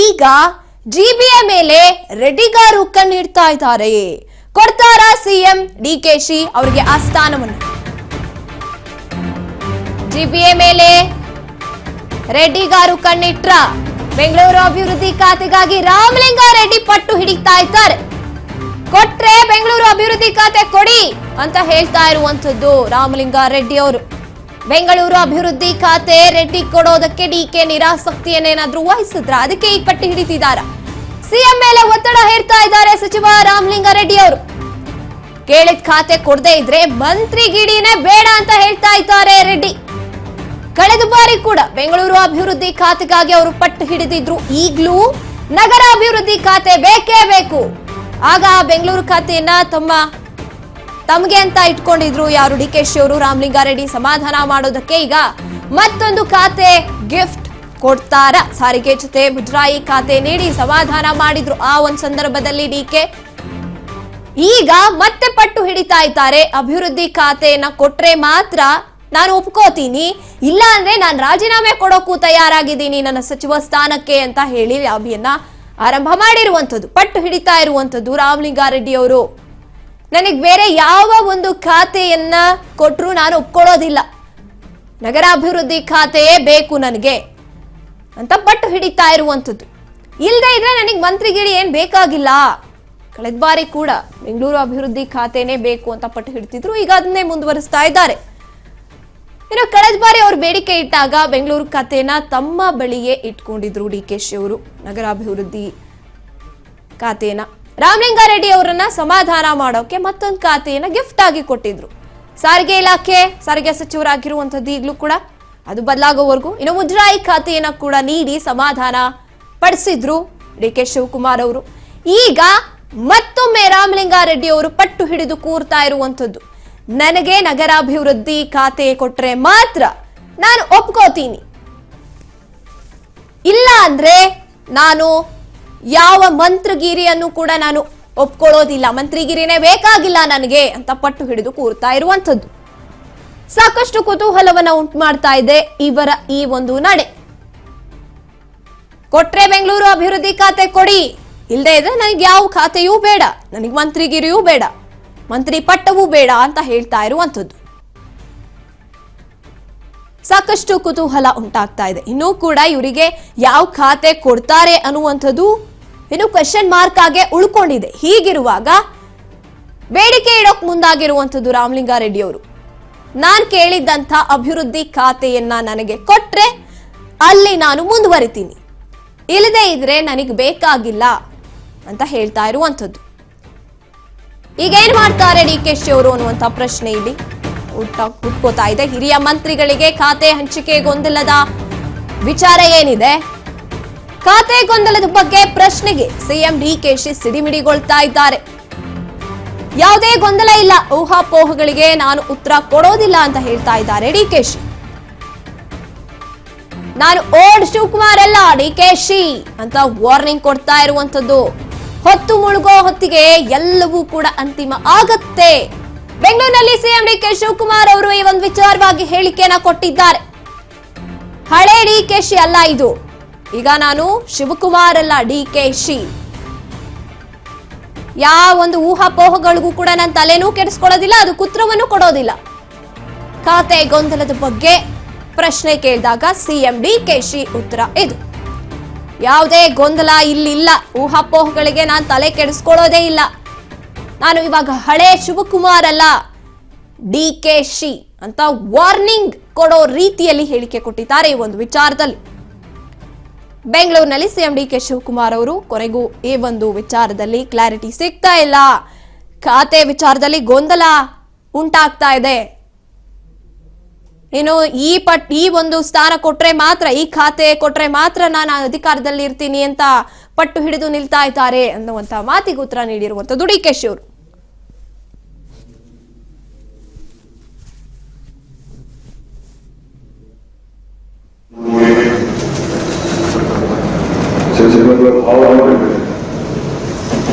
ಈಗ ಜಿಬಿಎ ಮೇಲೆ ರೆಡ್ಡಿಗಾರು ಕಣ್ಣಿಡ್ತಾ ಇದ್ದಾರೆ. ಕೊಡ್ತಾರಾ ಸಿಎಂ ಡಿಕೆಶಿ ಅವರಿಗೆ ಆ ಸ್ಥಾನವನ್ನು? ಜಿಬಿಎ ಮೇಲೆ ರೆಡ್ಡಿಗಾರು ಕಣ್ಣಿಟ್ರ ಬೆಂಗಳೂರು ಅಭಿವೃದ್ಧಿ ಖಾತೆಗಾಗಿ ರಾಮಲಿಂಗಾರೆಡ್ಡಿ ಪಟ್ಟು ಹಿಡಿತಾ ಇದ್ದಾರೆ. ಕೊಟ್ರೆ ಬೆಂಗಳೂರು ಅಭಿವೃದ್ಧಿ ಖಾತೆ ಕೊಡಿ ಅಂತ ಹೇಳ್ತಾ ಇರುವಂತದ್ದು ರಾಮಲಿಂಗಾರೆಡ್ಡಿ ಅವರು. ಬೆಂಗಳೂರು ಅಭಿವೃದ್ಧಿ ಖಾತೆ ರೆಡ್ಡಿ ಕೊಡೋದಕ್ಕೆ ಡಿಕೆ ನಿರಾಸಕ್ತಿಯನ್ನೇನಾದ್ರೂ ವಹಿಸಿದ್ರ? ಅದಕ್ಕೆ ಈಗ ಪಟ್ಟಿ ಹಿಡಿತಿದ್ದಾರ. ಸಿಎಂ ಮೇಲೆ ಒತ್ತಡ ಹೇರ್ತಾ ಇದ್ದಾರೆ ಸಚಿವ ರಾಮಲಿಂಗಾರೆಡ್ಡಿ ಅವರು. ಕೇಳಿದ ಖಾತೆ ಕೊಡದೇ ಇದ್ರೆ ಮಂತ್ರಿಗಿರಿನೇ ಬೇಡ ಅಂತ ಹೇಳ್ತಾ ಇದ್ದಾರೆ ರೆಡ್ಡಿ. ಕಳೆದ ಬಾರಿ ಕೂಡ ಬೆಂಗಳೂರು ಅಭಿವೃದ್ಧಿ ಖಾತೆಗಾಗಿ ಅವರು ಪಟ್ಟು ಹಿಡಿದಿದ್ರು. ಈಗಲೂ ನಗರ ಅಭಿವೃದ್ಧಿ ಖಾತೆ ಬೇಕೇ ಬೇಕು. ಆಗ ಬೆಂಗಳೂರು ಖಾತೆಯನ್ನ ತಮಗೆ ಅಂತ ಇಟ್ಕೊಂಡಿದ್ರು ಯಾರು? ಡಿಕೆಶಿ ಅವರು. ರಾಮಲಿಂಗಾರೆಡ್ಡಿ ಸಮಾಧಾನ ಮಾಡೋದಕ್ಕೆ ಈಗ ಮತ್ತೊಂದು ಖಾತೆ ಗಿಫ್ಟ್ ಕೊಡ್ತಾರ. ಸಾರಿಗೆ ಜೊತೆ ಮುಜರಾಯಿ ಖಾತೆ ನೀಡಿ ಸಮಾಧಾನ ಮಾಡಿದ್ರು ಆ ಒಂದು ಸಂದರ್ಭದಲ್ಲಿ ಡಿಕೆ. ಈಗ ಮತ್ತೆ ಪಟ್ಟು ಹಿಡಿತಾ ಇದ್ದಾರೆ. ಅಭಿವೃದ್ಧಿ ಖಾತೆಯನ್ನ ಕೊಟ್ರೆ ಮಾತ್ರ ನಾನು ಒಪ್ಕೋತೀನಿ, ಇಲ್ಲ ಅಂದ್ರೆ ನಾನು ರಾಜೀನಾಮೆ ಕೊಡೋಕ್ಕೂ ತಯಾರಾಗಿದ್ದೀನಿ ನನ್ನ ಸಚಿವ ಸ್ಥಾನಕ್ಕೆ ಅಂತ ಹೇಳಿ ಅಭಿಯನ್ನ ಆರಂಭ ಮಾಡಿರುವಂತದ್ದು. ಪಟ್ಟು ಹಿಡಿತಾ ಇರುವಂತದ್ದು ರಾಮಲಿಂಗಾರೆಡ್ಡಿ ಅವರು. ನನಗೆ ಬೇರೆ ಯಾವ ಒಂದು ಖಾತೆಯನ್ನ ಕೊಟ್ಟರು ನಾನು ಒಪ್ಕೊಳ್ಳೋದಿಲ್ಲ, ನಗರಾಭಿವೃದ್ಧಿ ಖಾತೆಯೇ ಬೇಕು ನನಗೆ ಅಂತ ಪಟ್ಟು ಹಿಡಿತಾ ಇರುವಂತದ್ದು. ಇಲ್ಲದೆ ಇದ್ರೆ ನನಗೆ ಮಂತ್ರಿಗಿರಿ ಏನ್ ಬೇಕಾಗಿಲ್ಲ. ಕಳೆದ ಬಾರಿ ಕೂಡ ಬೆಂಗಳೂರು ಅಭಿವೃದ್ಧಿ ಖಾತೆನೇ ಬೇಕು ಅಂತ ಪಟ್ಟು ಹಿಡಿತಿದ್ರು. ಈಗ ಅದನ್ನೇ ಮುಂದುವರಿಸ್ತಾ ಇದ್ದಾರೆ. ಇನ್ನು ಕಳೆದ ಬಾರಿ ಅವರು ಬೇಡಿಕೆ ಇಟ್ಟಾಗ ಬೆಂಗಳೂರು ಖಾತೆನ ತಮ್ಮ ಬಳಿಯೇ ಇಟ್ಕೊಂಡಿದ್ರು ಡಿಕೆಶಿ ಅವರು. ನಗರಾಭಿವೃದ್ಧಿ ಖಾತೆನ ರಾಮಲಿಂಗಾರೆಡ್ಡಿ ಅವರನ್ನ ಸಮಾಧಾನ ಮಾಡೋಕೆ ಮತ್ತೊಂದು ಖಾತೆಯನ್ನ ಗಿಫ್ಟ್ ಆಗಿ ಕೊಟ್ಟಿದ್ರು. ಸಾರಿಗೆ ಇಲಾಖೆ ಸಾರಿಗೆ ಸಚಿವರಾಗಿರುವಂತದ್ದು ಈಗಲೂ ಕೂಡ ಅದು ಬದಲಾಗೋವರೆಗೂ. ಇನ್ನು ಮುಜರಾಯಿ ಖಾತೆಯನ್ನ ಕೂಡ ನೀಡಿ ಸಮಾಧಾನ ಪಡಿಸಿದ್ರು ಡಿಕೆ ಶಿವಕುಮಾರ್ ಅವರು. ಈಗ ಮತ್ತೊಮ್ಮೆ ರಾಮಲಿಂಗಾರೆಡ್ಡಿ ಅವರು ಪಟ್ಟು ಹಿಡಿದು ಕೂರ್ತಾ ಇರುವಂತದ್ದು, ನನಗೆ ನಗರಾಭಿವೃದ್ಧಿ ಖಾತೆ ಕೊಟ್ರೆ ಮಾತ್ರ ನಾನು ಒಪ್ಕೋತೀನಿ, ಇಲ್ಲ ಅಂದ್ರೆ ನಾನು ಯಾವ ಮಂತ್ರಿಗಿರಿಯನ್ನು ಕೂಡ ನಾನು ಒಪ್ಕೊಳ್ಳೋದಿಲ್ಲ, ಮಂತ್ರಿಗಿರಿನೇ ಬೇಕಾಗಿಲ್ಲ ನನಗೆ ಅಂತ ಪಟ್ಟು ಹಿಡಿದು ಕೂರ್ತಾ ಇರುವಂತದ್ದು. ಸಾಕಷ್ಟು ಕುತೂಹಲವನ್ನ ಉಂಟು ಮಾಡ್ತಾ ಇದೆ ಇವರ ಈ ಒಂದು ನಡೆ. ಕೊಟ್ರೆ ಬೆಂಗಳೂರು ಅಭಿವೃದ್ಧಿ ಖಾತೆ ಕೊಡಿ, ಇಲ್ಲದೆ ಇದ್ರೆ ನನಗೆ ಯಾವ ಖಾತೆಯೂ ಬೇಡ, ನನಗೆ ಮಂತ್ರಿಗಿರಿಯೂ ಬೇಡ, ಮಂತ್ರಿ ಪಟ್ಟವೂ ಬೇಡ ಅಂತ ಹೇಳ್ತಾ ಇರುವಂತದ್ದು. ಸಾಕಷ್ಟು ಕುತೂಹಲ ಉಂಟಾಗ್ತಾ ಇದೆ. ಇನ್ನೂ ಕೂಡ ಇವರಿಗೆ ಯಾವ ಖಾತೆ ಕೊಡ್ತಾರೆ ಅನ್ನುವಂಥದ್ದು ಇನ್ನು ಕ್ವೆಶ್ಚನ್ ಮಾರ್ಕ್ ಆಗಿ ಉಳ್ಕೊಂಡಿದೆ. ಹೀಗಿರುವಾಗ ಬೇಡಿಕೆ ಇಡೋಕ್ ಮುಂದಾಗಿರುವಂಥದ್ದು ರಾಮಲಿಂಗಾರೆಡ್ಡಿ ಅವರು. ನಾನು ಕೇಳಿದ್ದಂಥ ಅಭಿವೃದ್ಧಿ ಖಾತೆಯನ್ನ ನನಗೆ ಕೊಟ್ರೆ ಅಲ್ಲಿ ನಾನು ಮುಂದುವರಿತೀನಿ, ಇಲ್ಲದೆ ಇದ್ರೆ ನನಗೆ ಬೇಕಾಗಿಲ್ಲ ಅಂತ ಹೇಳ್ತಾ ಇರುವಂಥದ್ದು. ಈಗ ಏನ್ ಮಾಡ್ತಾರೆ ಡಿಕೆಶಿ ಅವರು ಅನ್ನುವಂಥ ಪ್ರಶ್ನೆ ಇಲ್ಲಿ ಹುಟ್ಕೋತಾ ಇದೆ. ಹಿರಿಯ ಮಂತ್ರಿಗಳಿಗೆ ಖಾತೆ ಹಂಚಿಕೆ ಗೊಂದಲದ ವಿಚಾರ ಏನಿದೆ? ಖಾತೆ ಗೊಂದಲದ ಬಗ್ಗೆ ಪ್ರಶ್ನೆಗೆ ಸಿಎಂ ಡಿಕೆಶಿ ಸಿಡಿಮಿಡಿಗೊಳ್ತಾ ಇದ್ದಾರೆ. ಯಾವುದೇ ಗೊಂದಲ ಇಲ್ಲ, ಊಹಾಪೋಹಗಳಿಗೆ ನಾನು ಉತ್ತರ ಕೊಡೋದಿಲ್ಲ ಅಂತ ಹೇಳ್ತಾ ಇದ್ದಾರೆ ಡಿಕೆಶಿ. ನಾನು ಓಲ್ಡ್ ಶಿವಕುಮಾರ್ ಅಲ್ಲ ಡಿಕೆಶಿ ಅಂತ ವಾರ್ನಿಂಗ್ ಕೊಡ್ತಾ ಇರುವಂತದ್ದು. ಹೊತ್ತು ಮುಳುಗೋ ಹೊತ್ತಿಗೆ ಎಲ್ಲವೂ ಕೂಡ ಅಂತಿಮ ಆಗತ್ತೆ. ಬೆಂಗಳೂರಿನಲ್ಲಿ ಸಿಎಂ ಡಿಕೆ ಶಿವಕುಮಾರ್ ಅವರು ಈ ಒಂದು ವಿಚಾರವಾಗಿ ಹೇಳಿಕೆಯನ್ನ ಕೊಟ್ಟಿದ್ದಾರೆ. ಹಳೆ ಡಿಕೆಶಿ ಅಲ್ಲ ಇದು, ಈಗ ನಾನು ಶಿವಕುಮಾರ್ ಅಲ್ಲ ಡಿಕೆಶಿ. ಯಾವ ಒಂದು ಊಹಾಪೋಹಗಳಿಗೂ ಕೂಡ ನಾನು ತಲೆನೂ ಕೆಡಿಸ್ಕೊಳ್ಳೋದಿಲ್ಲ, ಅದು ಉತ್ತರವನ್ನು ಕೊಡೋದಿಲ್ಲ. ಖಾತೆ ಗೊಂದಲದ ಬಗ್ಗೆ ಪ್ರಶ್ನೆ ಕೇಳಿದಾಗ ಸಿಎಂ ಡಿಕೆಶಿ ಉತ್ತರ ಇದು. ಯಾವುದೇ ಗೊಂದಲ ಇಲ್ಲಿಲ್ಲ, ಊಹಾಪೋಹಗಳಿಗೆ ನಾನು ತಲೆ ಕೆಡಿಸ್ಕೊಳ್ಳೋದೇ ಇಲ್ಲ. ನಾನು ಇವಾಗ ಹಳೆ ಶಿವಕುಮಾರ್ ಅಲ್ಲ ಡಿಕೆಶಿ ಅಂತ ವಾರ್ನಿಂಗ್ ಕೊಡೋ ರೀತಿಯಲ್ಲಿ ಹೇಳಿಕೆ ಕೊಟ್ಟಿದ್ದಾರೆ ಈ ಒಂದು ವಿಚಾರದಲ್ಲಿ. ಬೆಂಗಳೂರಿನಲ್ಲಿ ಸಿಎಂ ಡಿಕೆ ಶಿವಕುಮಾರ್ ಅವರು ಕೊನೆಗೂ ಈ ಒಂದು ವಿಚಾರದಲ್ಲಿ ಕ್ಲಾರಿಟಿ ಸಿಗ್ತಾ ಇಲ್ಲ. ಖಾತೆ ವಿಚಾರದಲ್ಲಿ ಗೊಂದಲ ಉಂಟಾಗ್ತಾ ಇದೆ. ಇನ್ನು ಈ ಒಂದು ಸ್ಥಾನ ಕೊಟ್ರೆ ಮಾತ್ರ, ಈ ಖಾತೆ ಕೊಟ್ರೆ ಮಾತ್ರ ನಾನು ಅಧಿಕಾರದಲ್ಲಿ ಇರ್ತೀನಿ ಅಂತ ಪಟ್ಟು ಹಿಡಿದು ನಿಲ್ತಾ ಇದ್ದಾರೆ ಅನ್ನುವಂತ ಮಾತಿಗೆ ಉತ್ತರ ನೀಡಿರುವಂತದ್ದು ಡಿಕೆಶಿ ಅವರು.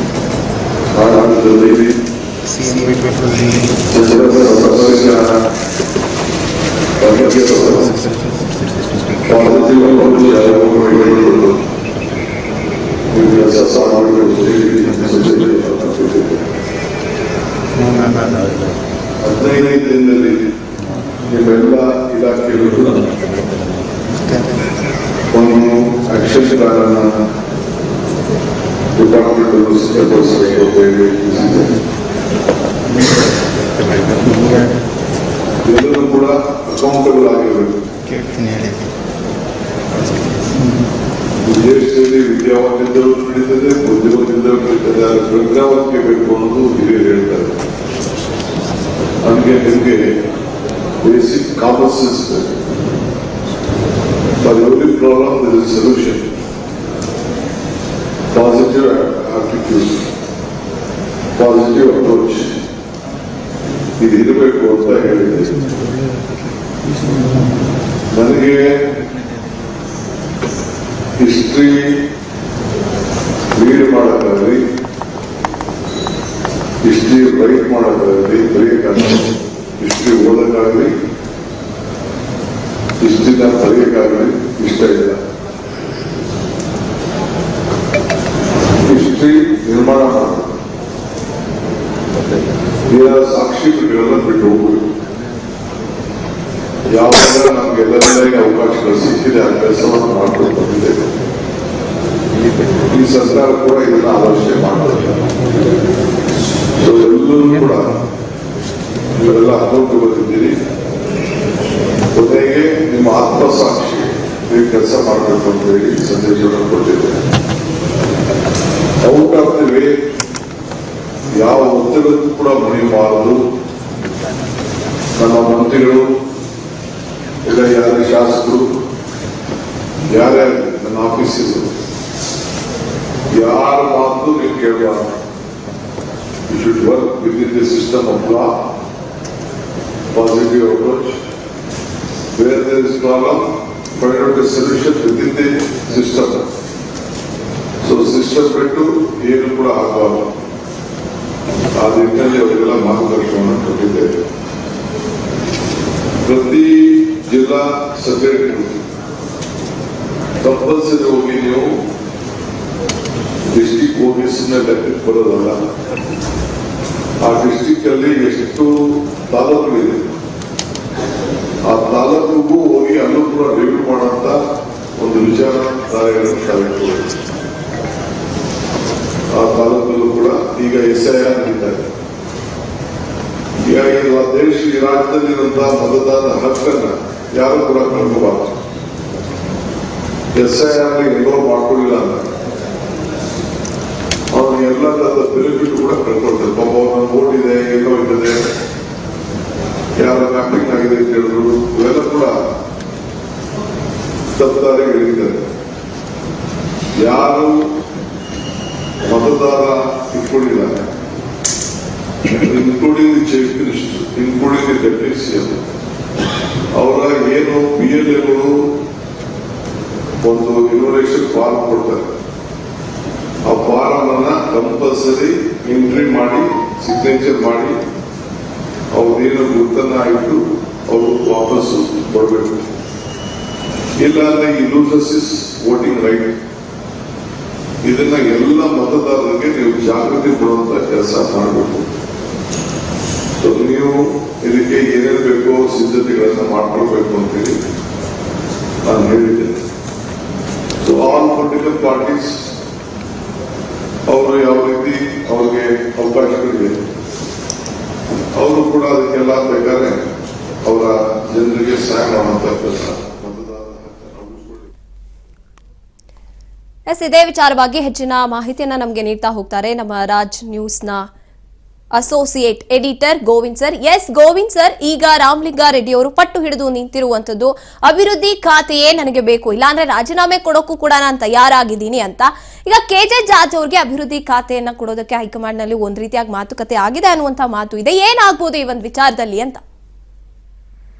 ಕೆಲಸ ಮಾಡಬೇಕು. 15 ದಿನದಲ್ಲಿ ನಿಮ್ಮೆಲ್ಲ ಇಲಾಖೆಗಳು ಒಂದು ಆಕ್ಷನ್ ಪ್ಲಾನ್ ಡಿಪಾರ್ಟ್ಮೆಂಟ್ ಸಿದ್ಧಪಡಿಸಬೇಕು ಅಂತ ಹೇಳಿ ಎಲ್ಲರೂ ಕೂಡ ಅಕೌಂಟಬಲ್ ಆಗಿರಬೇಕು. ದೇಶದಲ್ಲಿ ವಿದ್ಯಾವಂತರು ನಡೀತದೆ, ಬುದ್ಧಿವಂತರು ನಡೀತದೆ, ಆದರೆ ಪ್ರಜ್ಞಾವಂತಿಕೆ ಬೇಕು ಅನ್ನೋದು ಹಿರಿಯರು ಹೇಳ್ತಾರೆ. ಅದಕ್ಕೆ ನಿಮಗೆ ಬೇಸಿಕ್ ಕಾಮನ್ ಸೆನ್ಸ್ ಬೇಕು. For every problem there is solution. Positive attitude, positive approach ಇದು ಇರಬೇಕು ಅಂತ ಹೇಳಿದೆ. ನನಗೆ ಹಿಸ್ಟ್ರಿ ರೀಡ್ ಮಾಡೋಕ್ಕಾಗಲಿ, ಹಿಸ್ಟ್ರಿ ರೈಟ್ ಮಾಡೋಕ್ಕಾಗಲಿ, ಬರೆಯೋಕ್ಕಾಗಲಿ, ಹಿಸ್ಟ್ರಿ ಓದಕ್ಕಾಗಲಿ, ಹಿಸ್ಟ್ರಿನ ಬರೆಯೋಕ್ಕಾಗಲಿ ಇಷ್ಟ ಇಲ್ಲ. ಹಿಸ್ಟ್ರಿ ನಿರ್ಮಾಣ ಮಾಡೋದು, ಸಾಕ್ಷಿಗಳನ್ನ ಬಿಟ್ಟು ಹೋಗ್ಬೇಕು. ಯಾವಾಗ ನಮ್ಗೆಲ್ಲರಿಗೆ ಅವಕಾಶಗಳು ಸಿಕ್ಕಿದೆ ಆ ಕೆಲಸವನ್ನು ಮಾಡ್ಕೊಂಡು ಬಂದಿದ್ದೇವೆ. ಈ ಸರ್ಕಾರ ಕೂಡ ಇದನ್ನ ಆಲೋಚನೆ ಮಾಡ್ತಾರೆ. ಎಲ್ಲರೂ ಕೂಡ ಇವರೆಲ್ಲ ಅನುಭವ ಬಂದಿದ್ದೀರಿ. ಕೊನೆಗೆ ನಿಮ್ಮ ಆತ್ಮಸಾಕ್ಷಿ ನೀವು ಕೆಲಸ ಮಾಡಬೇಕು ಅಂತ ಹೇಳಿ ಸಂದೇಶವನ್ನು ಕೊಟ್ಟಿದ್ದೇನೆ. ಔಟ್ ಆಫ್ ದಿ ವೇ ಯಾವ ಒತ್ತಡಕ್ಕೂ ಕೂಡ ಮಣಿಯಬಾರದು. ನಮ್ಮ ಮಂತ್ರಿಗಳು ಇಲ್ಲ, ಯಾರ ಶಾಸಕರು, ಯಾರೇ ನನ್ನ ಆಫೀಸಿದ್ರು ಯಾರ ಮಾತು ನೀವು ಕೇಳಬಾರ್ದು. You should work within the system of law, positive approach. Where there is problem, find out a solution within the system. So system ಬಿಟ್ಟು ಏನು ಕೂಡ ಆಗಬಾರ್ದು. ಆ ನಿಟ್ಟಿನಲ್ಲಿ ಅವರಿಗೆಲ್ಲ ಮಾರ್ಗದರ್ಶನವನ್ನು ಕೊಟ್ಟಿದ್ದೇವೆ. ಪ್ರತಿ ಜಿಲ್ಲಾ ಸೆಕ್ರೆಟರಿ ಕಂಪಲ್ಸರಿ ಹೋಗಿ ನೀವು ಡಿಸ್ಟಿಕ್ ಆಫೀಸ್ನ ಲೆಕ್ಕಕ್ಕೆ ಬರೋದಲ್ಲ. ಆ ಡಿಸ್ಟಿಕ್ ಅಲ್ಲಿ ಎಷ್ಟು ತಾಲೂಕುಗಳಿದೆ, ಆ ತಾಲೂಕಿಗೂ ಹೋಗಿ ಅಲ್ಲೂ ಕೂಡ ರಿವ್ಯೂ ಮಾಡುವಂತ ಒಂದು ವಿಚಾರಧಾರೆಗಳನ್ನು ಆ ತಾಲೂಕಲ್ಲೂ ಕೂಡ ಈಗ SIR ನಡೀತಾರೆ. ಹೀಗಾಗಿ ಈ ರಾಜ್ಯದಲ್ಲಿರುವಂತಹ ಮತದಾನ ಹಕ್ಕನ್ನ ಯಾರು ಕೂಡ ಕಳ್ಕೋಬಾರ್ದು. SIR ಇನ್ವಾಲ್ವ್ ಮಾಡ್ಕೊಳ್ಳಿಲ್ಲ ಅಂತ ಅವನು ಎಲ್ಲ ತರದ ಬೆನಿಫಿಟ್ ಕೂಡ ಕಳ್ಕೊಳ್ತಾರೆ. ಪಾಪ ಅವನ ಬೋರ್ಡ್ ಇದೆ, ಏನೋ ಇರ್ತದೆ, ಯಾರ ಮ್ಯಾಪಿಂಗ್ ಆಗಿದೆ ಅಂತ ಹೇಳಿದ್ರು, ಇವೆಲ್ಲ ಕೂಡ ತಪ್ಪದಾರಿಗೆ ಹಿಡಿತಾರೆ. ಯಾರು ಮತದಾರ ಇಟ್ಕೊಂಡಿಲ್ಲ, including the chief minister, including the deputy CM, ಅವರ ಏನು PLAಗಳು ಒಂದು ಇನ್ವಿಟೇಷನ್ ಫಾರ್ಮ್ ಕೊಡ್ತಾರೆ. ಆ ಫಾರಂ ಅನ್ನ ಕಂಪಲ್ಸರಿ ಎಂಟ್ರಿ ಮಾಡಿ ಸಿಗ್ನೇಚರ್ ಮಾಡಿ ಅವ್ರದೇನು ಗುರುತನ್ನ ಇಟ್ಟು ಅವರು ವಾಪಸ್ ಕೊಡಬೇಕು. ಇಲ್ಲಾಂದ್ರೆ ಈ ಲೂಸಸ್ ಇಸ್ ವೋಟಿಂಗ್ ರೈಟ್. ಇದನ್ನ ಎಲ್ಲ ಮತದಾರರಿಗೆ ನೀವು ಜಾಗೃತಿ ಕೊಡುವಂತ ಕೆಲಸ ಮಾಡಬೇಕು. ನೀವು ಇದಕ್ಕೆ ಏನೇನು ಬೇಕೋ ಸಿದ್ಧತೆಗಳನ್ನ ಮಾಡ್ಕೊಳ್ಬೇಕು ಅಂತೇಳಿ ನಾನು ಹೇಳಿದ್ದೇನೆ. ಸೊ ಆಲ್ ಪೊಲಿಟಿಕಲ್ ಪಾರ್ಟೀಸ್ ಅವರು ಯಾವ ರೀತಿ ಅವ್ರಿಗೆ ಅವಕಾಶಗಳಿವೆ, ಅವರು ಕೂಡ ಅದಕ್ಕೆಲ್ಲ ಬೇಕಾದ್ರೆ ಅವರ ಜನರಿಗೆ ಸಹಾಯ ಮಾಡುವಂತ ಕೆಲಸ ಇದೇ ವಿಚಾರವಾಗಿ ಹೆಚ್ಚಿನ ಮಾಹಿತಿಯನ್ನ ನಮಗೆ ನೀಡ್ತಾ ಹೋಗ್ತಾರೆ ನಮ್ಮ ರಾಜ್ ನ್ಯೂಸ್ನ associate editor Govind sir. Govind sir, ಈಗ ರಾಮಲಿಂಗಾರೆಡ್ಡಿ ಅವರು ಪಟ್ಟು ಹಿಡಿದು ನಿಂತಿರುವಂತದ್ದು ಅಭಿವೃದ್ಧಿ ಖಾತೆಯೇ ನನಗೆ ಬೇಕು, ಇಲ್ಲಾಂದ್ರೆ ರಾಜೀನಾಮೆ ಕೊಡೋಕ್ಕೂ ಕೂಡ ನಾನು ತಯಾರಾಗಿದ್ದೀನಿ ಅಂತ. ಈಗ KJ ಜಾರ್ಜ್ ಅವ್ರಿಗೆ ಅಭಿವೃದ್ಧಿ ಖಾತೆಯನ್ನ ಕೊಡೋದಕ್ಕೆ ಹೈಕಮಾಂಡ್ ನಲ್ಲಿ ಒಂದ್ ರೀತಿಯಾಗಿ ಮಾತುಕತೆ ಆಗಿದೆ ಅನ್ನುವಂತ ಮಾತು ಇದೆ. ಏನಾಗ್ಬೋದು ಈ ಒಂದು ವಿಚಾರದಲ್ಲಿ ಅಂತ?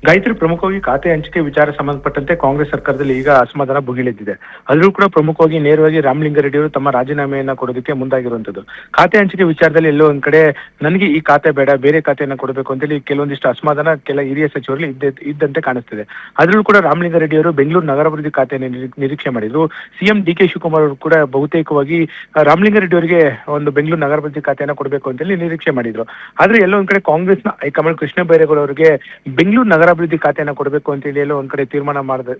ಗಾಯತ್ರಿ, ಪ್ರಮುಖವಾಗಿ ಖಾತೆ ಹಂಚಿಕೆ ವಿಚಾರ ಸಂಬಂಧಪಟ್ಟಂತೆ ಕಾಂಗ್ರೆಸ್ ಸರ್ಕಾರದಲ್ಲಿ ಈಗ ಅಸಮಾಧಾನ ಭುಗಿಲೆದ್ದಿದೆ. ಅದರಲ್ಲೂ ಕೂಡ ಪ್ರಮುಖವಾಗಿ ನೇರವಾಗಿ ರಾಮಲಿಂಗಾರೆಡ್ಡಿ ಅವರು ತಮ್ಮ ರಾಜೀನಾಮೆಯನ್ನ ಕೊಡೋದಕ್ಕೆ ಮುಂದಾಗಿರುವಂತದ್ದು. ಖಾತೆ ಹಂಚಿಕೆ ವಿಚಾರದಲ್ಲಿ ಎಲ್ಲೋ ಒಂದ್ ಕಡೆ ನನಗೆ ಈ ಖಾತೆ ಬೇಡ, ಬೇರೆ ಖಾತೆಯನ್ನ ಕೊಡಬೇಕು ಅಂತೇಳಿ ಕೆಲವೊಂದಿಷ್ಟು ಅಸಮಾಧಾನ ಕೆಲ ಹಿರಿಯ ಸಚಿವರಲ್ಲಿ ಇದ್ದಂತೆ ಕಾಣಿಸ್ತಿದೆ. ಅದರಲ್ಲೂ ಕೂಡ ರಾಮಲಿಂಗಾರೆಡ್ಡಿ ಅವರು ಬೆಂಗಳೂರು ನಗರಾಭಿವೃದ್ಧಿ ಖಾತೆಯನ್ನು ನಿರೀಕ್ಷೆ ಮಾಡಿದ್ರು. ಸಿಎಂ ಡಿ.ಕೆ. ಶಿವಕುಮಾರ್ ಅವರು ಕೂಡ ಬಹುತೇಕವಾಗಿ ರಾಮಲಿಂಗಾರೆಡ್ಡಿ ಅವರಿಗೆ ಒಂದು ಬೆಂಗಳೂರು ನಗರಾಭಿವೃದ್ಧಿ ಖಾತೆಯನ್ನ ಕೊಡಬೇಕು ಅಂತೇಳಿ ನಿರೀಕ್ಷೆ ಮಾಡಿದ್ರು. ಆದ್ರೆ ಎಲ್ಲೋ ಒಂದ್ ಕಡೆ ಕಾಂಗ್ರೆಸ್ನ ಹೈಕಮಾಂಡ್ ಕೃಷ್ಣ ಬೈರೇಗೌಡ ಅವರಿಗೆ ಬೆಂಗಳೂರು ನಗರಾಭಿವೃದ್ಧಿ ಖಾತೆಯನ್ನ ಕೊಡಬೇಕು ಅಂತ ಹೇಳಿ ಎಲ್ಲೋ ಒಂದ್ ಕಡೆ ತೀರ್ಮಾನ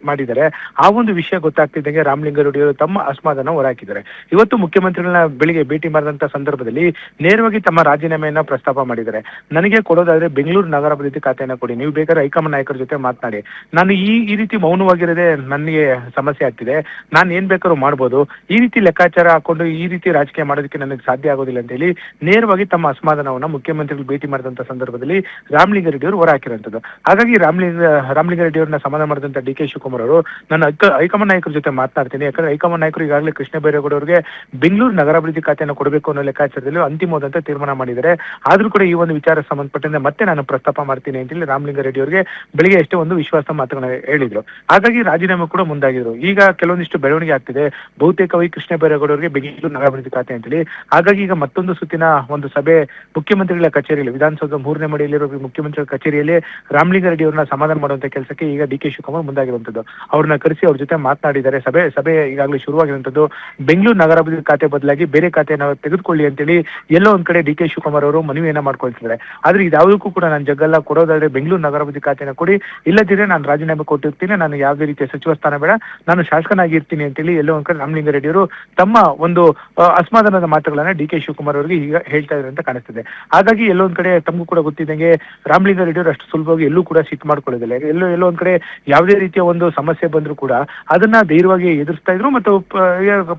ಮಾಡಿದ್ದಾರೆ. ಆ ಒಂದು ವಿಷಯ ಗೊತ್ತಾಗ್ತಿದ್ದಂಗೆ ರಾಮಲಿಂಗಾರೆಡ್ಡಿ ಅವರು ತಮ್ಮ ಅಸಮಾಧಾನ ಹೊರಹಾಕಿದ್ದಾರೆ. ಇವತ್ತು ಮುಖ್ಯಮಂತ್ರಿಗಳನ್ನ ಬೆಳಿಗ್ಗೆ ಭೇಟಿ ಮಾಡಿದಂತ ಸಂದರ್ಭದಲ್ಲಿ ನೇರವಾಗಿ ತಮ್ಮ ರಾಜೀನಾಮೆಯನ್ನ ಪ್ರಸ್ತಾಪ ಮಾಡಿದ್ದಾರೆ. ನನಗೆ ಕೊಡೋದಾದ್ರೆ ಬೆಂಗಳೂರು ನಗರಾಭಿವೃದ್ಧಿ ಖಾತೆಯನ್ನ ಕೊಡಿ, ನೀವು ಬೇಕಾದ್ರೆ ಹೈಕಮಾಂಡ್ ನಾಯಕರ ಜೊತೆ ಮಾತನಾಡಿ. ನಾನು ಈ ರೀತಿ ಮೌನವಾಗಿರೋದೇ ನನಗೆ ಸಮಸ್ಯೆ ಆಗ್ತಿದೆ, ನಾನು ಏನ್ ಬೇಕಾದ್ರೂ ಮಾಡ್ಬೋದು, ಈ ರೀತಿ ಲೆಕ್ಕಾಚಾರ ಹಾಕೊಂಡು ಈ ರೀತಿ ರಾಜಕೀಯ ಮಾಡೋದಕ್ಕೆ ನನಗೆ ಸಾಧ್ಯ ಆಗೋದಿಲ್ಲ ಅಂತ ಹೇಳಿ ನೇರವಾಗಿ ತಮ್ಮ ಅಸಮಾಧಾನವನ್ನ ಮುಖ್ಯಮಂತ್ರಿಗಳು ಭೇಟಿ ಮಾಡಿದಂತ ಸಂದರ್ಭದಲ್ಲಿ ರಾಮಲಿಂಗಾರೆಡ್ಡಿ ಅವರು ಹೊರಹಾಕಿರುವಂತದ್ದು. ಹಾಗಾಗಿ ರಾಮಲಿಂಗಾರೆಡ್ಡಿ ಅವರನ್ನ ಸಮಾಧಾನ ಮಾಡಿದಂತ ಡಿ.ಕೆ. ಶಿವಕುಮಾರ್ ಅವರು ನನ್ನ ಹೈಕಮಾಂಡ್ ನಾಯಕರ ಜೊತೆ ಮಾತನಾಡ್ತೀನಿ, ಯಾಕಂದ್ರೆ ಹೈಕಮಾಂಡ್ ನಾಯಕರು ಈಗಾಗಲೇ ಕೃಷ್ಣ ಬೈರೇಗೌಡ ಅವರಿಗೆ ಬೆಂಗಳೂರು ನಗರಾಭಿವೃದ್ಧಿ ಖಾತೆಯನ್ನು ಕೊಡಬೇಕು ಅನ್ನೋ ಲೆಕ್ಕಾಚಾರದಲ್ಲಿ ಅಂತಿಮವಾದಂತ ತೀರ್ಮಾನ ಮಾಡಿದ್ದಾರೆ. ಆದ್ರೂ ಕೂಡ ಈ ಒಂದು ವಿಚಾರ ಸಂಬಂಧಪಟ್ಟಂತೆ ಮತ್ತೆ ನಾನು ಪ್ರಸ್ತಾಪ ಮಾಡ್ತೀನಿ ಅಂತ ಹೇಳಿ ರಾಮಲಿಂಗಾರೆಡ್ಡಿ ಅವರಿಗೆ ಬೆಳಿಗ್ಗೆ ಅಷ್ಟೇ ಒಂದು ವಿಶ್ವಾಸ ಮಾತುಗಳನ್ನ ಹೇಳಿದ್ರು. ಹಾಗಾಗಿ ರಾಜೀನಾಮೆ ಕೂಡ ಮುಂದಾಗಿದ್ರು. ಈಗ ಕೆಲವೊಂದಿಷ್ಟು ಬೆಳವಣಿಗೆ ಆಗ್ತಿದೆ. ಬಹುತೇಕವಾಗಿ ಕೃಷ್ಣ ಬೈರೇಗೌಡ ಅವರಿಗೆ ಬೆಂಗಳೂರು ನಗರಾಭಿವೃದ್ಧಿ ಖಾತೆ ಅಂತೇಳಿ. ಹಾಗಾಗಿ ಈಗ ಮತ್ತೊಂದು ಸುತ್ತಿನ ಒಂದು ಸಭೆ ಮುಖ್ಯಮಂತ್ರಿಗಳ ಕಚೇರಿಯಲ್ಲಿ, ವಿಧಾನಸೌಧ 3ನೇ ಮಡಿಯಲ್ಲಿರುವ ಮುಖ್ಯಮಂತ್ರಿಗಳ ಕಚೇರಿಯಲ್ಲಿ ರಾಮಲಿಂಗಾರೆಡ್ಡಿ ಅವರನ್ನ ಸಮಾಧಾನ ಮಾಡುವಂತ ಕೆಲಸಕ್ಕೆ ಈಗ ಡಿ.ಕೆ. ಶಿವಕುಮಾರ್ ಮುಂದಾಗಿರುವಂತದ್ದು. ಅವ್ರನ್ನ ಕರೆಸಿ ಅವ್ರ ಜೊತೆ ಮಾತನಾಡಿದ್ದಾರೆ. ಸಭೆ ಈಗಾಗಲೇ ಶುರುವಾಗಿರುವಂತದ್ದು. ಬೆಂಗಳೂರು ನಗರಾಭಿವೃದ್ಧಿ ಖಾತೆ ಬದಲಾಗಿ ಬೇರೆ ಖಾತೆಯನ್ನು ತೆಗೆದುಕೊಳ್ಳಿ ಅಂತೇಳಿ ಎಲ್ಲೋ ಒಂದ್ ಕಡೆ ಡಿ.ಕೆ. ಶಿವಕುಮಾರ್ ಅವರು ಮನವಿಯನ್ನ ಮಾಡ್ಕೊಳ್ತಿದ್ದಾರೆ. ಆದ್ರೆ ಇದ್ಯಾವುದಕ್ಕೂ ಕೂಡ ನಾನು ಜಗ್ಗಲ್ಲ, ಕೊಡೋದಾದ್ರೆ ಬೆಂಗಳೂರು ನಗರಾಭಿವೃದ್ಧಿ ಖಾತೆಯನ್ನು ಕೊಡಿ, ಇಲ್ಲದಿದ್ರೆ ನಾನು ರಾಜೀನಾಮೆ ಕೊಟ್ಟಿರ್ತೀನಿ, ನಾನು ಯಾವುದೇ ರೀತಿಯ ಸಚಿವ ಸ್ಥಾನ ಬೇಡ, ನಾನು ಶಾಸಕನಾಗಿರ್ತೀನಿ ಅಂತೇಳಿ ಎಲ್ಲೋ ಒಂದ್ ಕಡೆ ರಾಮಲಿಂಗಾರೆಡ್ಡಿ ಅವರು ತಮ್ಮ ಒಂದು ಅಸಮಾಧಾನದ ಮಾತುಗಳನ್ನ ಡಿ.ಕೆ. ಶಿವಕುಮಾರ್ ಅವರಿಗೆ ಈಗ ಹೇಳ್ತಾ ಇದ್ದಾರೆ ಅಂತ ಕಾಣಿಸ್ತಿದೆ. ಹಾಗಾಗಿ ಎಲ್ಲೋ ಒಂದ್ ಕಡೆ ತಮಗೂ ಕೂಡ ಗೊತ್ತಿದ್ದಂಗೆ ರಾಮಲಿಂಗಾರೆಡ್ಡಿ ಅವರು ಅಷ್ಟು ಸುಲಭವಾಗಿ ಎಲ್ಲೂ ಕೂಡ ಸಿಟ್ಟು ಮಾಡ್ಕೊಳ್ಳೋದಿಲ್ಲ. ಎಲ್ಲೋ ಒಂದ್ ಕಡೆ ಯಾವುದೇ ರೀತಿಯ ಒಂದು ಸಮಸ್ಯೆ ಬಂದ್ರು ಕೂಡ ಅದನ್ನ ಧೈರ್ಯವಾಗಿ ಎದುರಿಸ್ತಾ ಇದ್ರು. ಮತ್ತು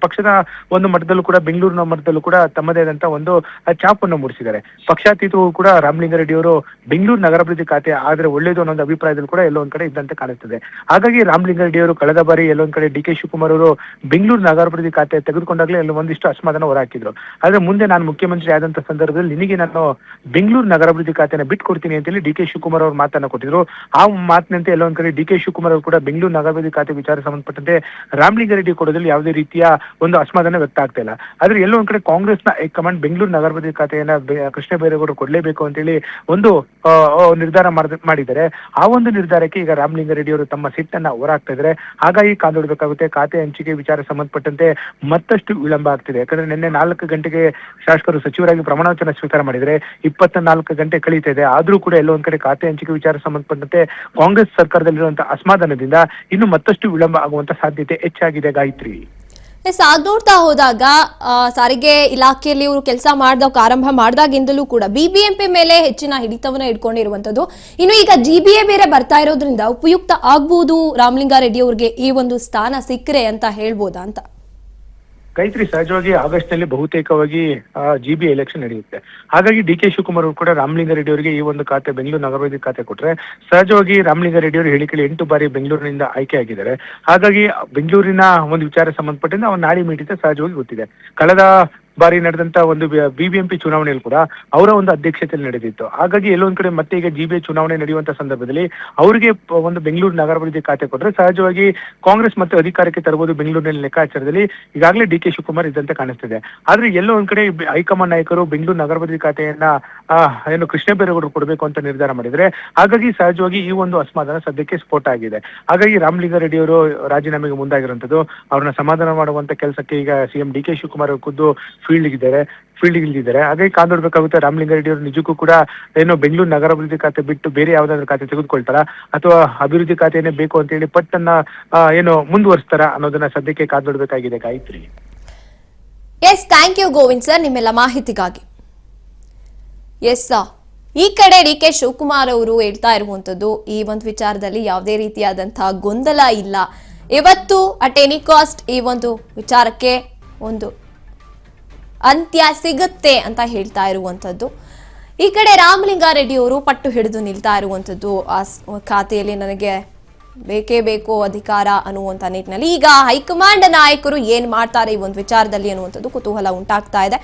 ಪಕ್ಷದ ಒಂದು ಮಟ್ಟದಲ್ಲೂ ಕೂಡ, ಬೆಂಗಳೂರಿನ ಮಟ್ಟದಲ್ಲೂ ಕೂಡ ತಮ್ಮದೇ ಆದಂತ ಒಂದು ಛಾಪನ್ನು ಮೂಡಿಸಿದ್ದಾರೆ. ಪಕ್ಷಾತೀತವೂ ಕೂಡ ರಾಮಲಿಂಗಾರೆಡ್ಡಿ ಅವರು ಬೆಂಗಳೂರು ನಗರಾಭಿವೃದ್ಧಿ ಖಾತೆ ಆದ್ರೆ ಒಳ್ಳೇದು ಅನ್ನೋ ಒಂದು ಅಭಿಪ್ರಾಯದಲ್ಲಿ ಕೂಡ ಎಲ್ಲೋ ಒಂದ್ ಕಡೆ ಇದ್ದಂತೆ ಕಾಣಿಸ್ತದೆ. ಹಾಗಾಗಿ ರಾಮಲಿಂಗಾರೆಡ್ಡಿ ಅವರು ಕಳೆದ ಬಾರಿ ಎಲ್ಲೋ ಒಂದ್ ಕಡೆ ಡಿ.ಕೆ. ಶಿವಕುಮಾರ್ ಅವರು ಬೆಂಗಳೂರು ನಗರಾಭಿವೃದ್ಧಿ ಖಾತೆ ತೆಗೆದುಕೊಂಡಾಗಲೇ ಎಲ್ಲ ಒಂದಿಷ್ಟು ಅಸಮಾಧಾನ ಹೊರಹಾಕಿದ್ರು. ಆದ್ರೆ ಮುಂದೆ ನಾನು ಮುಖ್ಯಮಂತ್ರಿ ಆದಂತ ಸಂದರ್ಭದಲ್ಲಿ ನಿನಗೆ ನಾನು ಬೆಂಗಳೂರು ನಗರಾಭಿವೃದ್ಧಿ ಖಾತೆನ ಬಿಟ್ಕೊಡ್ತೀನಿ ಅಂತೇಳಿ ಡಿ.ಕೆ. ಶಿವಕುಮಾರ್ ಅವರು ಮಾತನ್ನ ಕೊಟ್ಟಿದ್ರು. ಆ ಮಾತಿನಂತೆ ಎಲ್ಲೋ ಒಂದ್ ಕಡೆ ಡಿ.ಕೆ. ಶಿವಕುಮಾರ್ ಅವರು ಕೂಡ ಬೆಂಗಳೂರು ನಗರಾಭಿವೃದ್ಧಿ ಖಾತೆ ವಿಚಾರ ಸಂಬಂಧಪಟ್ಟಂತೆ ರಾಮಲಿಂಗಾರೆಡ್ಡಿ ಕೊಡೋದ್ರಲ್ಲಿ ಯಾವುದೇ ರೀತಿಯ ಒಂದು ಅಸಮಾಧಾನ ವ್ಯಕ್ತ ಆಗ್ತಾ ಇಲ್ಲ. ಆದ್ರೆ ಎಲ್ಲೋ ಒಂದ್ ಕಡೆ ಕಾಂಗ್ರೆಸ್ನ ಹೈಕಮಾಂಡ್ ಬೆಂಗಳೂರು ನಗರಾಭಿವೃದ್ಧಿ ಖಾತೆಯನ್ನ ಕೃಷ್ಣ ಬೈರೇಗೌಡರು ಕೊಡ್ಲೇಬೇಕು ಅಂತೇಳಿ ಒಂದು ನಿರ್ಧಾರ ಮಾಡಿದ್ದಾರೆ. ಆ ಒಂದು ನಿರ್ಧಾರಕ್ಕೆ ಈಗ ರಾಮಲಿಂಗಾರೆಡ್ಡಿ ಅವರು ತಮ್ಮ ಸಿಟ್ಟನ್ನ ಹೊರಹಾಕ್ತಾ ಇದ್ದಾರೆ. ಹಾಗಾಗಿ ಕಾದೊಡ್ಬೇಕಾಗುತ್ತೆ. ಖಾತೆ ಹಂಚಿಕೆ ವಿಚಾರ ಸಂಬಂಧಪಟ್ಟಂತೆ ಮತ್ತಷ್ಟು ವಿಳಂಬ ಆಗ್ತಿದೆ. ಯಾಕಂದ್ರೆ ನಿನ್ನೆ 4 ಗಂಟೆಗೆ ಶಾಸಕರು ಸಚಿವರಾಗಿ ಪ್ರಮಾಣ ವಚನ ಸ್ವೀಕಾರ ಮಾಡಿದರೆ 24 ಗಂಟೆ ಕಳೀತಾ ಇದೆ. ಆದ್ರೂ ಕೂಡ ಎಲ್ಲೋ ಒಂದ್ ಕಡೆ ಖಾತೆ ಹಂಚಿಕೆ ವಿಚಾರ ಸಂಬಂಧಪಟ್ಟಂತೆ ಕಾಂಗ್ರೆಸ್ ಸರ್ಕಾರದಲ್ಲಿರುವಂತಹ ಅಸಮಾಧಾನದಿಂದ ಇನ್ನು ಮತ್ತಷ್ಟು ವಿಳಂಬ ಆಗುವಂತ ಸಾಧ್ಯತೆ ಹೆಚ್ಚಾಗಿದೆ. ಗಾಯತ್ರಿ, ನೋಡ್ತಾ ಹೋದಾಗ ಸಾರಿಗೆ ಇಲಾಖೆಯಲ್ಲಿ ಇವರು ಕೆಲಸ ಆರಂಭ ಮಾಡಿದಾಗಿಂದಲೂ ಕೂಡ ಬಿಬಿಎಂಪಿ ಮೇಲೆ ಹೆಚ್ಚಿನ ಹಿಡಿತವನ್ನ ಇಟ್ಕೊಂಡಿರುವಂತದ್ದು. ಇನ್ನು ಈಗ ಜಿಬಿಎ ಬೇರೆ ಬರ್ತಾ ಇರೋದ್ರಿಂದ ಉಪಯುಕ್ತ ಆಗ್ಬಹುದು ರಾಮಲಿಂಗಾರೆಡ್ಡಿ ಅವರಿಗೆ ಈ ಒಂದು ಸ್ಥಾನ ಸಿಕ್ಕರೆ ಅಂತ ಹೇಳ್ಬೋದಾ ಅಂತ. ಗಾಯತ್ರಿ, ಸಹಜವಾಗಿ ಆಗಸ್ಟ್ ನಲ್ಲಿ ಬಹುತೇಕವಾಗಿ ಜಿಬಿ ಎಲೆಕ್ಷನ್ ನಡೆಯುತ್ತೆ. ಹಾಗಾಗಿ ಡಿ.ಕೆ. ಶಿವಕುಮಾರ್ ಅವರು ಕೂಡ ರಾಮಲಿಂಗಾರೆಡ್ಡಿ ಅವರಿಗೆ ಈ ಒಂದು ಖಾತೆ ಬೆಂಗಳೂರು ನಗರಾಭಿವೃದ್ಧಿ ಖಾತೆ ಕೊಟ್ರೆ, ಸಹಜವಾಗಿ ರಾಮಲಿಂಗಾರೆಡ್ಡಿ ಅವರು ಹೇಳಿಕೆಯಲ್ಲಿ 8 ಬಾರಿ ಬೆಂಗಳೂರಿನಿಂದ ಆಯ್ಕೆ ಆಗಿದ್ದಾರೆ. ಹಾಗಾಗಿ ಬೆಂಗಳೂರಿನ ಒಂದು ವಿಚಾರ ಸಂಬಂಧಪಟ್ಟಂತೆ ಅವರ ನಾಡಿ ಮಿಡಿತ ಸಹಜವಾಗಿ ಗೊತ್ತಿದೆ. ಕಳೆದ ಬಾರಿ ನಡೆದಂತ ಒಂದು ಬಿಬಿಎಂಪಿ ಚುನಾವಣೆಯಲ್ಲಿ ಕೂಡ ಅವರ ಒಂದು ಅಧ್ಯಕ್ಷತೆಯಲ್ಲಿ ನಡೆದಿತ್ತು. ಹಾಗಾಗಿ ಎಲ್ಲೊಂದ್ ಕಡೆ ಮತ್ತೆ ಈಗ ಜಿಬಿಎ ಚುನಾವಣೆ ನಡೆಯುವಂತ ಸಂದರ್ಭದಲ್ಲಿ ಅವರಿಗೆ ಒಂದು ಬೆಂಗಳೂರು ನಗರಾಭಿವೃದ್ಧಿ ಖಾತೆ ಕೊಟ್ಟರೆ ಸಹಜವಾಗಿ ಕಾಂಗ್ರೆಸ್ ಮತ್ತೆ ಅಧಿಕಾರಕ್ಕೆ ತರಬಹುದು ಬೆಂಗಳೂರಿನಲ್ಲಿ ಲೆಕ್ಕಾಚಾರದಲ್ಲಿ ಈಗಾಗಲೇ ಡಿ.ಕೆ. ಶಿವಕುಮಾರ್ ಇದ್ದಂತೆ ಕಾಣಿಸ್ತಿದೆ. ಆದ್ರೆ ಎಲ್ಲೋ ಒಂದ್ ಕಡೆ ಹೈಕಮಾಂಡ್ ನಾಯಕರು ಬೆಂಗಳೂರು ನಗರಾಭಿವೃದ್ಧಿ ಖಾತೆಯನ್ನ ಏನು ಕೃಷ್ಣ ಬೈರೇಗೌಡರು ಕೊಡಬೇಕು ಅಂತ ನಿರ್ಧಾರ ಮಾಡಿದ್ರೆ, ಹಾಗಾಗಿ ಸಹಜವಾಗಿ ಈ ಒಂದು ಅಸಮಾಧಾನ ಸದ್ಯಕ್ಕೆ ಸ್ಫೋಟ ಆಗಿದೆ. ಹಾಗಾಗಿ ರಾಮಲಿಂಗಾರೆಡ್ಡಿ ಅವರು ರಾಜೀನಾಮೆಗೆ ಮುಂದಾಗಿರುವಂತದ್ದು. ಅವ್ರನ್ನ ಸಮಾಧಾನ ಮಾಡುವಂತ ಕೆಲಸಕ್ಕೆ ಈಗ ಸಿಎಂ ಡಿ.ಕೆ. ಶಿವಕುಮಾರ್ ಖುದ್ದು ಫೀಲ್ಡ್ ಇಲ್ಲಿದ್ದಾರೆ. ಹಾಗಾಗಿ ಕಾದೊಡ್ಬೇಕಾಗುತ್ತೆ. ರಾಮಲಿಂಗಾರೆಡ್ಡಿ ಅವರು ನಿಜಕ್ಕೂ ಕೂಡ ಏನೋ ಬೆಂಗಳೂರು ನಗರಾಭಿವೃದ್ಧಿ ಖಾತೆ ಬಿಟ್ಟು ಬೇರೆ ಯಾವ್ದಾದ್ರು ಖಾತೆ ತೆಗೆದುಕೊಳ್ತಾರ ಅಥವಾ ಅಭಿವೃದ್ಧಿ ಖಾತೆಯನ್ನೇ ಬೇಕು ಅಂತ ಹೇಳಿ ಪಟ್ಟನ್ನ ಏನು ಮುಂದುವರಿಸ್ತಾರ ಅನ್ನೋದನ್ನ ಸದ್ಯಕ್ಕೆ ಕಾದೊಡ್ಬೇಕಾಗಿದೆ. Gayathri, yes, thank you Govind sir ನಿಮ್ಮೆಲ್ಲ ಮಾಹಿತಿಗಾಗಿ. ಎಸ್, ಈ ಕಡೆ ಡಿ.ಕೆ. ಶಿವಕುಮಾರ್ ಅವರು ಹೇಳ್ತಾ ಇರುವಂತದ್ದು ಈ ಒಂದು ವಿಚಾರದಲ್ಲಿ ಯಾವುದೇ ರೀತಿಯಾದಂತಹ ಗೊಂದಲ ಇಲ್ಲ. ಇವತ್ತು ಅಟ್ ಎನಿ ಕಾಸ್ಟ್ ಈ ಒಂದು ವಿಚಾರಕ್ಕೆ ಒಂದು ಅಂತ್ಯ ಸಿಗುತ್ತೆ ಅಂತ ಹೇಳ್ತಾ ಇರುವಂತದ್ದು. ಈ ಕಡೆ ರಾಮಲಿಂಗಾರೆಡ್ಡಿ ಅವರು ಪಟ್ಟು ಹಿಡಿದು ನಿಲ್ತಾ ಇರುವಂತದ್ದು ಆ ಖಾತೆಯಲ್ಲಿ ನನಗೆ ಬೇಕೇ ಬೇಕು ಅಧಿಕಾರ ಅನ್ನುವಂತ ನಿಟ್ಟಿನಲ್ಲಿ. ಈಗ ಹೈಕಮಾಂಡ್ ನಾಯಕರು ಏನ್ ಮಾಡ್ತಾರೆ ಈ ಒಂದು ವಿಚಾರದಲ್ಲಿ ಅನ್ನುವಂಥದ್ದು ಕುತೂಹಲ ಉಂಟಾಗ್ತಾ ಇದೆ.